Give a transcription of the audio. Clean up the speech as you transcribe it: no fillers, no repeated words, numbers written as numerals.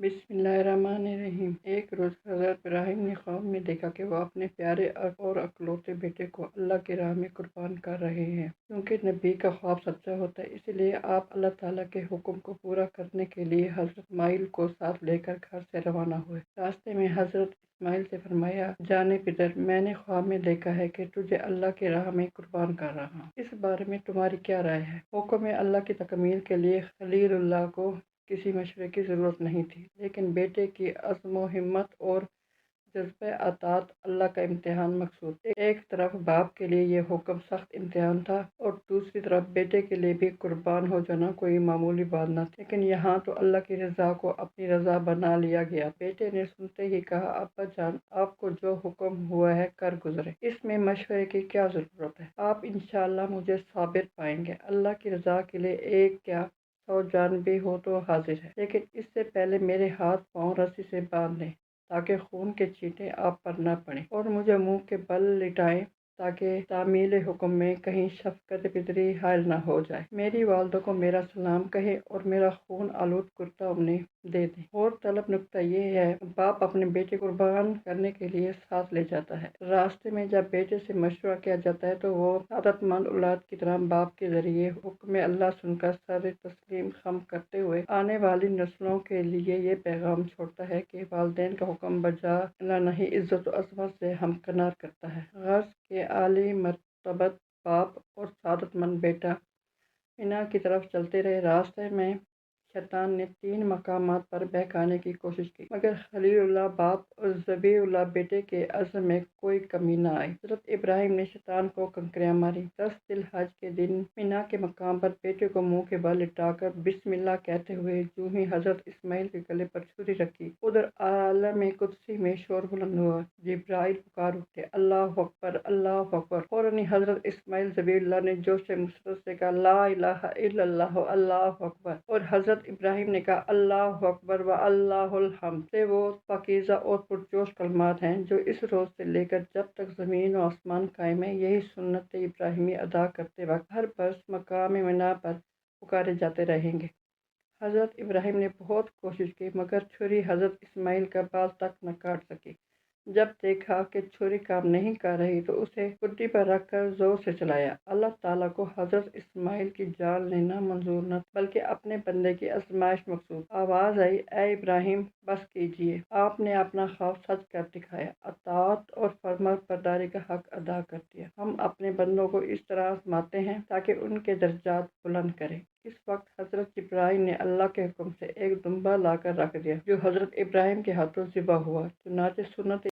بسم اللہ الرحمن الرحیم۔ ایک روز حضرت ابراہیم نے خواب میں دیکھا کہ وہ اپنے پیارے اور اکلوتے بیٹے کو اللہ کی راہ میں قربان کر رہے ہیں۔ کیونکہ نبی کا خواب سچا ہوتا ہے، اس لیے آپ اللہ تعالیٰ کے حکم کو پورا کرنے کے لیے حضرت اسماعیل کو ساتھ لے کر گھر سے روانہ ہوئے۔ راستے میں حضرت اسماعیل سے فرمایا، جان پدر، میں نے خواب میں دیکھا ہے کہ تجھے اللہ کی راہ میں قربان کر رہا ہوں۔ اس بارے میں تمہاری کیا رائے ہے؟ حکم اللہ کی تکمیل کے لیے خلیل اللہ کو کسی مشورے کی ضرورت نہیں تھی، لیکن بیٹے کی عزم و ہمت اور جذبہ اطاعت اللہ کا امتحان مقصود تھا۔ ایک طرف باپ کے لیے یہ حکم سخت امتحان تھا اور دوسری طرف بیٹے کے لیے بھی قربان ہو جانا کوئی معمولی بات نہ تھی، لیکن یہاں تو اللہ کی رضا کو اپنی رضا بنا لیا گیا۔ بیٹے نے سنتے ہی کہا، ابا جان، آپ کو جو حکم ہوا ہے کر گزرے، اس میں مشورے کی کیا ضرورت ہے؟ آپ انشاءاللہ مجھے صابر پائیں گے۔ اللہ کی رضا کے لیے ایک کیا 100 جان بھی ہو تو حاضر ہے، لیکن اس سے پہلے میرے ہاتھ پاؤں رسی سے باندھ دیں تاکہ خون کے چھینٹے آپ پر نہ پڑیں، اور مجھے منہ کے بل لٹائیں تاکہ تعمیل حکم میں کہیں شفقت پدری حائل نہ ہو جائے۔ میری والدہ کو میرا سلام کہیں اور میرا خون آلود کرتا انہیں دے دیں۔ اور طلب نکتہ یہ ہے، باپ اپنے بیٹے کو قربان کرنے کے لیے ساتھ لے جاتا ہے۔ راستے میں جب بیٹے سے مشورہ کیا جاتا ہے تو وہ سعادت مند اولاد کی طرح باپ کے ذریعے حکم اللہ سن کر سر تسلیم خم کرتے ہوئے آنے والی نسلوں کے لیے یہ پیغام چھوڑتا ہے کہ والدین کا حکم بجا لانا ہی عزت و عظمت سے ہمکنار کرتا ہے۔ غرض کہ اعلی مرتبت باپ اور سعادت مند بیٹا مینا کی طرف چلتے رہے۔ راستے میں شیطان نے 3 مقامات پر بہکانے کی کوشش کی، مگر خلیل اللہ باپ اور ذبیح اللہ بیٹے کے عزم میں کوئی کمی نہ آئی۔ حضرت ابراہیم نے شیطان کو کنکریاں ماری۔ 10 ذی الحجہ کے دن مینا کے مقام پر بیٹے کو منہ کے بل لٹا کر بسم اللہ کہتے ہوئے جو ہی حضرت اسماعیل کے گلے پر چھری رکھی، ادھر عالم قدسی میں شور بلند ہوا۔ جبرائیل پکار اٹھے، اللہ اکبر، اللہ اکبر! فوراً ہی حضرت اسماعیل ذبیح اللہ نے جوش مسرت سے کہا، لا الہ الا اللہ، اللہ اکبر! اور حضرت ابراہیم نے کہا، اللہ اکبر و اللہ الحمد! سے وہ پاکیزہ اور پرجوش کلمات ہیں جو اس روز سے لے کر جب تک زمین و آسمان قائم ہے، یہی سنت ابراہیمی ادا کرتے وقت ہر برس مقام مینا پر پکارے جاتے رہیں گے۔ حضرت ابراہیم نے بہت کوشش کی، مگر چھری حضرت اسماعیل کا بال تک نہ کاٹ سکی۔ جب دیکھا کہ چھری کام نہیں کر رہی تو اسے گڈی پر رکھ کر زور سے چلایا۔ اللہ تعالیٰ کو حضرت اسماعیل کی جان لینا منظور نہ تھا، بلکہ اپنے بندے کی آزمائش مقصود۔ آواز آئی، اے ابراہیم، بس کیجیے! آپ نے اپنا خواب سچ کر دکھایا، اطاعت اور فرمانبرداری کا حق ادا کر دیا۔ ہم اپنے بندوں کو اس طرح آزماتے ہیں تاکہ ان کے درجات بلند کریں۔ اس وقت حضرت جبرائیل نے اللہ کے حکم سے ایک دمبا لا کر رکھ دیا، جو حضرت ابراہیم کے ہاتھوں ذبح ہوا۔ چنانچہ سنت